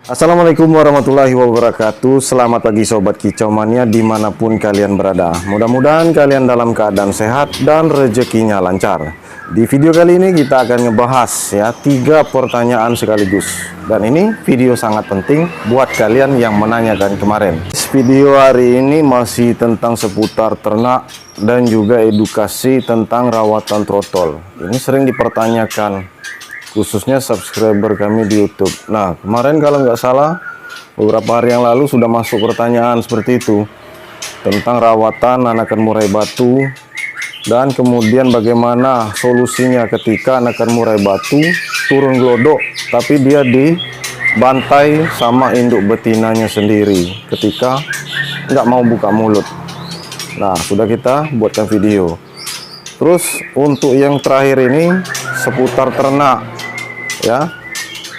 Assalamualaikum warahmatullahi wabarakatuh. Selamat pagi Sobat Kicau Mania dimanapun kalian berada. Mudah-mudahan kalian dalam keadaan sehat dan rezekinya lancar. Di video kali ini kita akan ngebahas ya 3 pertanyaan sekaligus. Dan ini video sangat penting buat kalian yang menanyakan kemarin. Video hari ini masih tentang seputar ternak dan juga edukasi tentang rawatan trotol. Ini sering dipertanyakan, khususnya subscriber kami di YouTube. Nah, kemarin kalau nggak salah beberapa hari yang lalu sudah masuk pertanyaan seperti itu tentang rawatan anakan murai batu dan kemudian bagaimana solusinya ketika anakan murai batu turun glodok tapi dia dibantai sama induk betinanya sendiri ketika nggak mau buka mulut. Nah, sudah kita buatkan video. Terus untuk yang terakhir ini seputar ternak ya,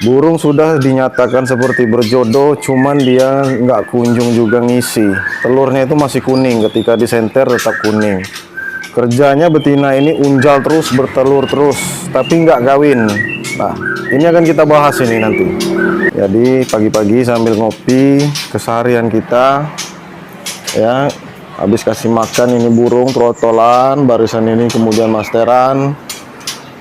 burung sudah dinyatakan seperti berjodoh, cuman dia nggak kunjung juga ngisi. Telurnya itu masih kuning, ketika disenter tetap kuning. Kerjanya betina ini unjal terus, bertelur terus, tapi nggak kawin. Nah, ini akan kita bahas ini nanti. Jadi pagi-pagi sambil ngopi, keseharian kita ya, habis kasih makan ini burung trotolan, barisan ini kemudian masteran.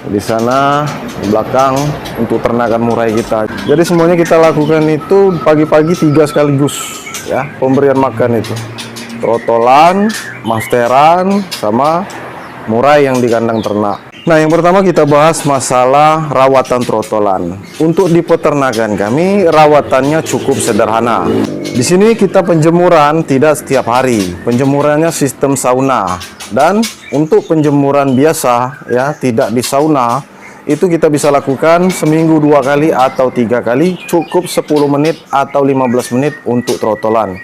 Di sana di belakang untuk ternakan murai kita. Jadi semuanya kita lakukan itu pagi-pagi 3 sekaligus ya, pemberian makan itu trotolan, masteran, sama murai yang di kandang ternak. Nah, yang pertama kita bahas masalah rawatan trotolan. Untuk di peternakan kami rawatannya cukup sederhana. Di sini kita penjemuran tidak setiap hari, penjemurannya sistem sauna. Dan untuk penjemuran biasa ya, tidak di sauna, itu kita bisa lakukan seminggu 2 kali atau 3 kali, cukup 10 menit atau 15 menit untuk trotolan.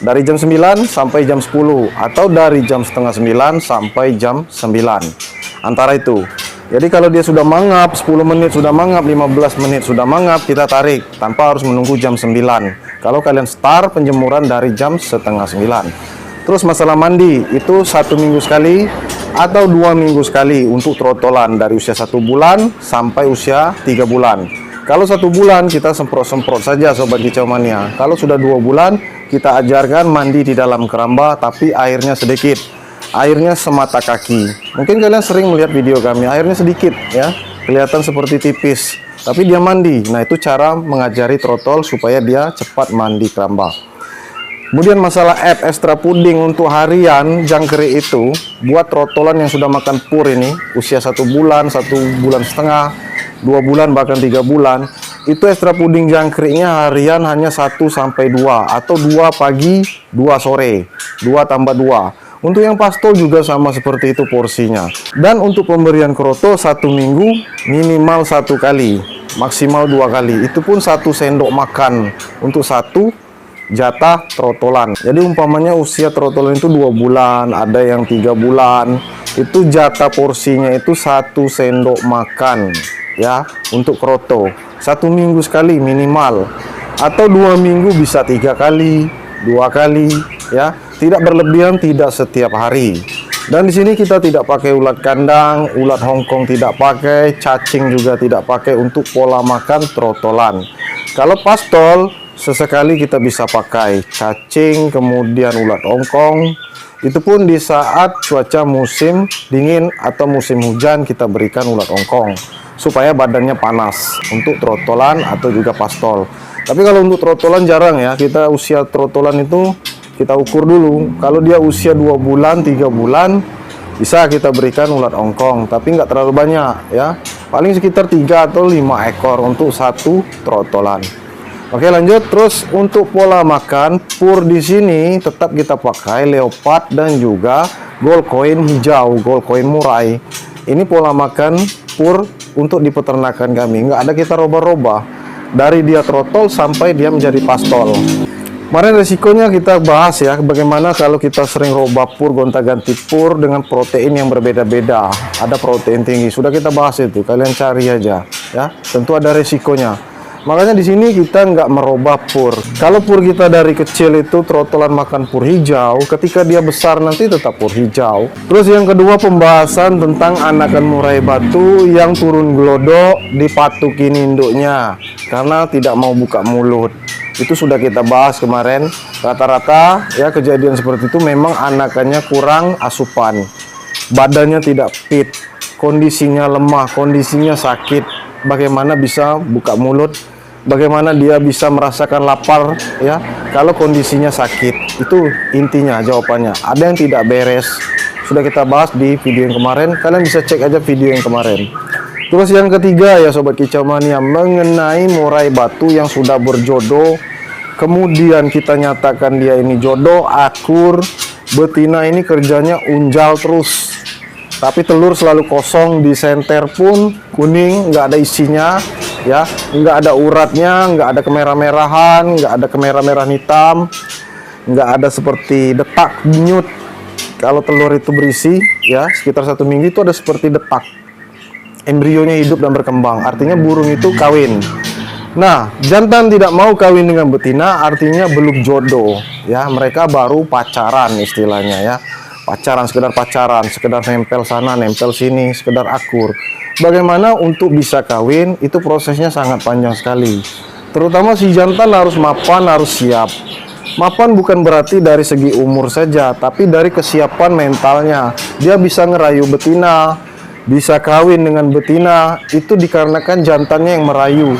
Dari jam 9 sampai jam 10 atau dari jam setengah 9 sampai jam 9. Antara itu. Jadi kalau dia sudah mangap 10 menit sudah mangap, 15 menit sudah mangap, kita tarik tanpa harus menunggu jam 9. Kalau kalian start penjemuran dari jam setengah 9. Terus masalah mandi itu 1 minggu sekali atau 2 minggu sekali untuk trotolan dari usia 1 bulan sampai usia 3 bulan. Kalau 1 bulan kita semprot-semprot saja Sobat Kicau Mania. Kalau sudah 2 bulan kita ajarkan mandi di dalam keramba tapi airnya sedikit. Airnya semata kaki. Mungkin kalian sering melihat video kami, airnya sedikit ya, kelihatan seperti tipis, tapi dia mandi. Nah, itu cara mengajari trotol supaya dia cepat mandi keramba. Kemudian masalah extra puding untuk harian jangkrik itu buat trotolan yang sudah makan pur ini usia 1 bulan, 1 bulan setengah, 2 bulan bahkan 3 bulan, itu extra puding jangkriknya harian hanya 1 sampai 2 atau 2 pagi, 2 sore, 2 tambah 2. Untuk yang pastol juga sama seperti itu porsinya. Dan untuk pemberian kroto 1 minggu minimal 1 kali, maksimal 2 kali. Itu pun 1 sendok makan untuk 1 jatah trotolan. Jadi umpamanya usia trotolan itu 2 bulan, ada yang 3 bulan, itu jatah porsinya itu 1 sendok makan ya untuk kroto. 1 minggu sekali minimal, atau 2 minggu bisa 3 kali, 2 kali ya, tidak berlebihan, tidak setiap hari. Dan di sini kita tidak pakai ulat kandang, ulat Hongkong tidak pakai, cacing juga tidak pakai untuk pola makan trotolan. Kalau pastol sesekali kita bisa pakai cacing, kemudian ulat Hongkong. Itu pun di saat cuaca musim dingin atau musim hujan kita berikan ulat Hongkong supaya badannya panas untuk trotolan atau juga pastol. Tapi kalau untuk trotolan jarang ya, kita usia trotolan itu kita ukur dulu. Kalau dia usia 2 bulan, 3 bulan bisa kita berikan ulat Hongkong, tapi nggak terlalu banyak ya. Paling sekitar 3 atau 5 ekor untuk 1 trotolan. Oke, lanjut. Terus untuk pola makan pur di sini tetap kita pakai leopard dan juga gold coin hijau, gold coin murai. Ini pola makan pur untuk di peternakan kami. Nggak ada kita roba-roba dari dia trotol sampai dia menjadi pastol. Kemarin resikonya kita bahas ya, bagaimana kalau kita sering roba pur, gonta-ganti pur dengan protein yang berbeda-beda. Ada protein tinggi, sudah kita bahas itu, kalian cari aja ya. Tentu ada resikonya. Makanya di sini kita nggak merubah pur. Kalau pur kita dari kecil itu trotolan makan pur hijau, ketika dia besar nanti tetap pur hijau. Terus yang kedua, pembahasan tentang anakan murai batu yang turun glodok dipatukin induknya karena tidak mau buka mulut. Itu sudah kita bahas kemarin. Rata-rata ya kejadian seperti itu memang anakannya kurang asupan, badannya tidak fit, kondisinya lemah, kondisinya sakit. Bagaimana bisa buka mulut? Bagaimana dia bisa merasakan lapar ya kalau kondisinya sakit? Itu intinya jawabannya. Ada yang tidak beres. Sudah kita bahas di video yang kemarin. Kalian bisa cek aja video yang kemarin. Terus yang ketiga ya Sobat Kicau Mania, mengenai murai batu yang sudah berjodoh, kemudian kita nyatakan dia ini jodoh, akur, betina ini kerjanya unjal terus. Tapi telur selalu kosong, di senter pun kuning, nggak ada isinya, ya, nggak ada uratnya, nggak ada kemerah-merahan, nggak ada kemerah-merahan hitam, nggak ada seperti detak denyut. Kalau telur itu berisi, ya, sekitar 1 minggu itu ada seperti detak. Embrionya hidup dan berkembang, artinya burung itu kawin. Nah, jantan tidak mau kawin dengan betina, artinya belum jodoh, ya, mereka baru pacaran istilahnya, ya. Pacaran, sekedar nempel sana, nempel sini, sekedar akur. Bagaimana untuk bisa kawin, itu prosesnya sangat panjang sekali. Terutama si jantan harus mapan, harus siap. Mapan bukan berarti dari segi umur saja, tapi dari kesiapan mentalnya. Dia bisa ngerayu betina, bisa kawin dengan betina, itu dikarenakan jantannya yang merayu.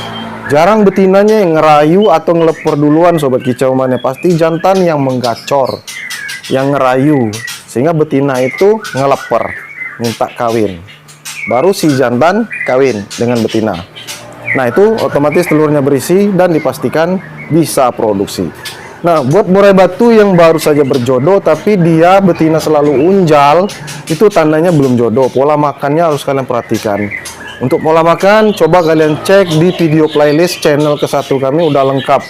Jarang betinanya yang ngerayu atau ngelepor duluan Sobat Kicau Mania. Pasti jantan yang menggacor, yang ngerayu, sehingga betina itu ngeleper, minta kawin. Baru si jantan kawin dengan betina. Nah, itu otomatis telurnya berisi dan dipastikan bisa produksi. Nah, buat murai batu yang baru saja berjodoh tapi dia betina selalu unjal, itu tandanya belum jodoh. Pola makannya harus kalian perhatikan. Untuk pola makan, coba kalian cek di video playlist channel ke-1 kami, udah lengkap.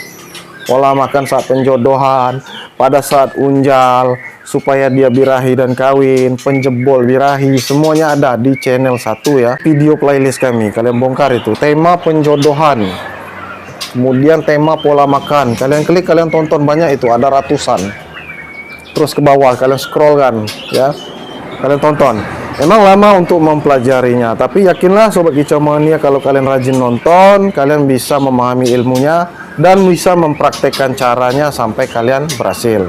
Pola makan saat penjodohan, pada saat unjal, supaya dia birahi dan kawin, penjebol birahi, semuanya ada di channel 1 ya. Video playlist kami, kalian bongkar itu. Tema penjodohan, kemudian tema pola makan. Kalian klik, kalian tonton banyak itu, ada ratusan. Terus ke bawah, kalian scroll kan, ya. Kalian tonton. Emang lama untuk mempelajarinya, tapi yakinlah Sobat Kicau Mania, kalau kalian rajin nonton, kalian bisa memahami ilmunya dan bisa mempraktekkan caranya sampai kalian berhasil.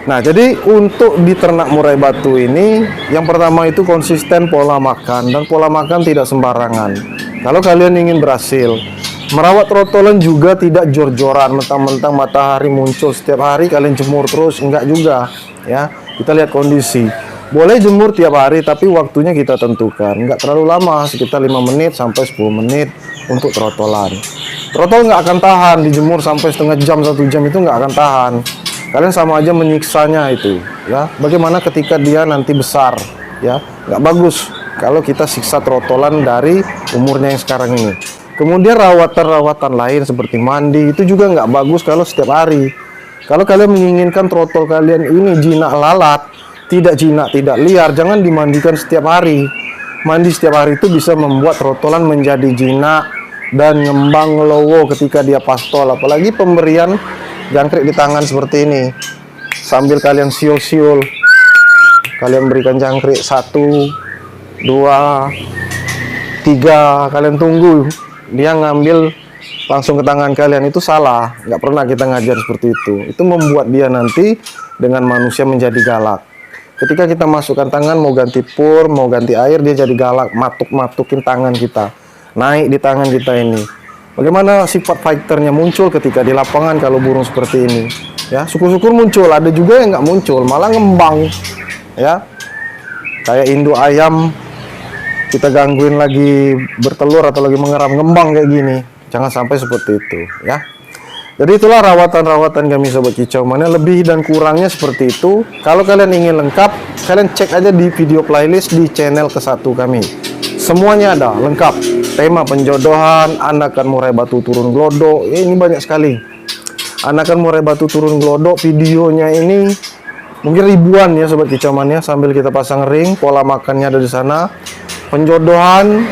Nah, jadi untuk di ternak murai batu ini, yang pertama itu konsisten pola makan, dan pola makan tidak sembarangan. Kalau kalian ingin berhasil, merawat trotolan juga tidak jor-joran, mentang-mentang matahari muncul setiap hari kalian jemur terus, enggak juga, ya. Kita lihat kondisi. Boleh jemur tiap hari, tapi waktunya kita tentukan. Enggak terlalu lama, sekitar 5 menit sampai 10 menit untuk trotolan. Trotol nggak akan tahan dijemur sampai setengah jam, 1 jam, itu nggak akan tahan. Kalian sama aja menyiksanya itu, ya. Bagaimana ketika dia nanti besar, ya, nggak bagus kalau kita siksa trotolan dari umurnya yang sekarang ini. Kemudian rawatan-rawatan lain seperti mandi itu juga nggak bagus kalau setiap hari. Kalau kalian menginginkan trotol kalian ini jinak lalat, tidak jinak, tidak liar, jangan dimandikan setiap hari. Mandi setiap hari itu bisa membuat trotolan menjadi jinak dan ngembang ngelowo ketika dia pastol. Apalagi pemberian jangkrik di tangan seperti ini, sambil kalian siul-siul, kalian berikan jangkrik 1, 2, 3, kalian tunggu dia ngambil langsung ke tangan kalian, itu salah. Nggak pernah kita ngajar seperti itu. Itu membuat dia nanti dengan manusia menjadi galak. Ketika kita masukkan tangan, mau ganti pur, mau ganti air, dia jadi galak, matuk-matukin tangan kita, naik di tangan kita ini. Bagaimana sifat fighternya muncul ketika di lapangan kalau burung seperti ini, ya. Syukur-syukur muncul, ada juga yang nggak muncul, malah ngembang, ya. Kayak induk ayam, kita gangguin lagi bertelur atau lagi mengeram, ngembang kayak gini. Jangan sampai seperti itu, ya. Jadi itulah rawatan-rawatan kami Sobat Kicau Mania, lebih dan kurangnya seperti itu. Kalau kalian ingin lengkap, kalian cek aja di video playlist di channel ke-1 kami. Semuanya ada, lengkap. Tema penjodohan, anakan murai batu turun glodok, ini banyak sekali. Anakan murai batu turun glodok, videonya ini mungkin ribuan ya Sobat Kicau Mania, sambil kita pasang ring, pola makannya ada di sana. Penjodohan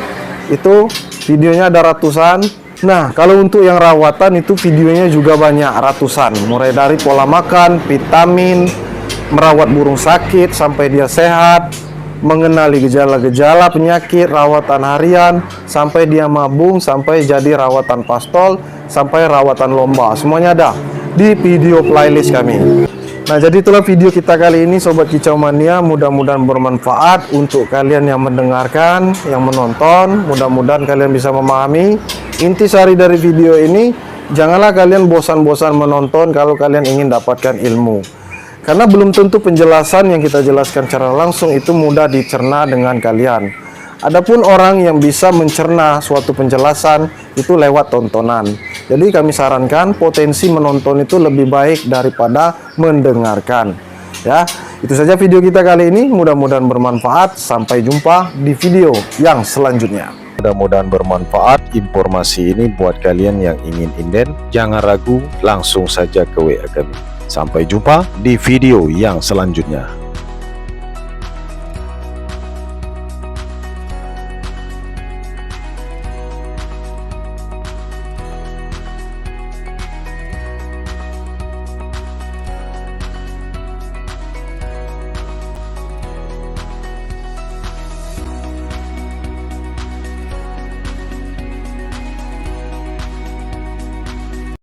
itu videonya ada ratusan. Nah, kalau untuk yang rawatan itu videonya juga banyak, ratusan. Mulai dari pola makan, vitamin, merawat burung sakit sampai dia sehat, mengenali gejala-gejala penyakit, rawatan harian, sampai dia mabung, sampai jadi rawatan pastol, sampai rawatan lomba. Semuanya ada di video playlist kami. Nah, jadi itulah video kita kali ini Sobat Kicau Mania. Mudah-mudahan bermanfaat untuk kalian yang mendengarkan, yang menonton. Mudah-mudahan kalian bisa memahami intisari dari video ini. Janganlah kalian bosan-bosan menonton kalau kalian ingin dapatkan ilmu, karena belum tentu penjelasan yang kita jelaskan secara langsung itu mudah dicerna dengan kalian. Adapun orang yang bisa mencerna suatu penjelasan itu lewat tontonan. Jadi kami sarankan potensi menonton itu lebih baik daripada mendengarkan. Ya, itu saja video kita kali ini. Mudah-mudahan bermanfaat. Sampai jumpa di video yang selanjutnya. Mudah-mudahan bermanfaat informasi ini buat kalian yang ingin inden. Jangan ragu, langsung saja ke WA kami. Sampai jumpa di video yang selanjutnya.